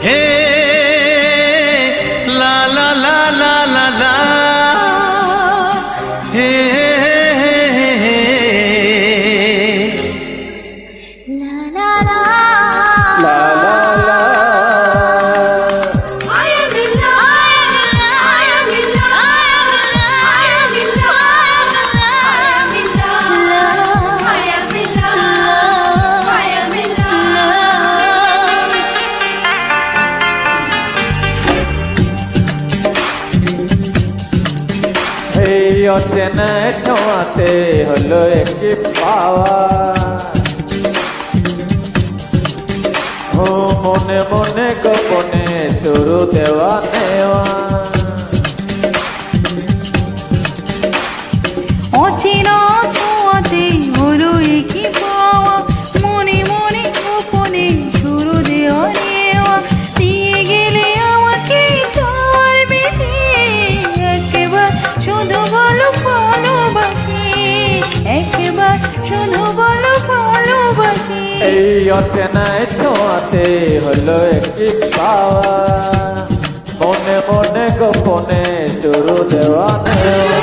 হে লা লা লা লা লা লা, হে লা লা লা লা লা লা। এই অচেনা ছোঁয়াতে হলো একটি পাওয়া, ও মনে মনে গোপনে শুরু দেওয়া নেওয়া। অচেনা ছোঁয়াতে হলো একই পাওয়া, মনে মনে গোপনে শুরু দেওয়া নেওয়া। দিয়ে গেলে আমাকে চার বেশি, একবার শুধু বলো ভালোবাসি, একবার শুধু বলো ভালোবাসি। এই অচেনা ছোঁয়াতে হলো একটি পাওয়া, মনে মনে গোপনে শুরু দেওয়া নেওয়া।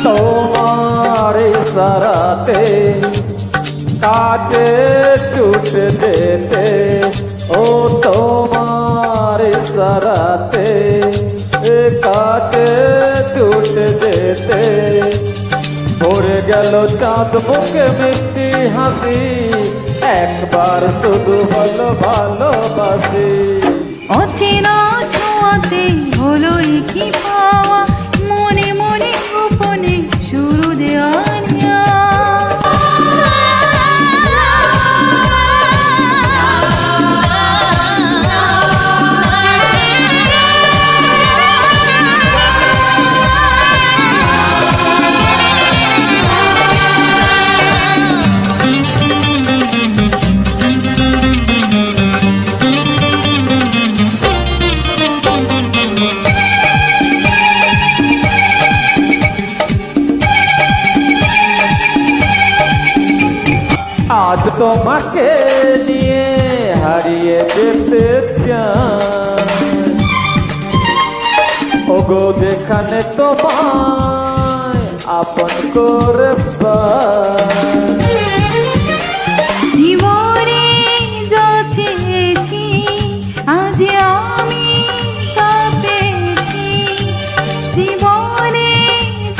তোমার ইশারাতে কাটে ছুট যেতে, ও তোমার ইশারাতে কাটে ছুট যেতে। পড়ে গেল চাঁদ মুখে মিষ্টি হাসি, একবার শুধু বলো ভালোবাসি। অচেনা ছোঁয়াতে হলো একই পাওয়া, মনে মনে গোপনে শুরু দেওয়া নেওয়া। আজ তোমাকে নিয়ে হারিয়ে যেতে চাই, ওগো যেখানে তোমায় আপন করে পাই। জীবনে যা চেয়েছি আজ আমি তা পেয়েছি, জীবনে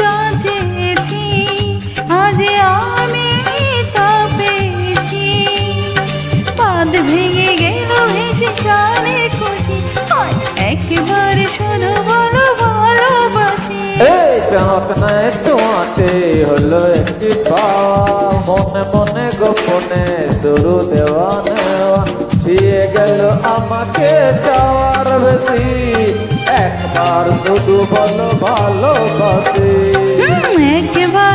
যা চেয়েছি আজ আমি তা পেয়েছি। বাঁধ ভেঙে গেল ভেসে চলে খুশি, একবার শুধু বলো ভালোবাসি। এই যত্নে ছোঁয়াতে হলো একটি পাওয়া, মনে মনে গোপনে শুরু দেওয়া নেওয়া। দিয়ে গেল আমাকে যাওয়ার বেশি, একবার শুধু বলো ভালোবাসি। একবার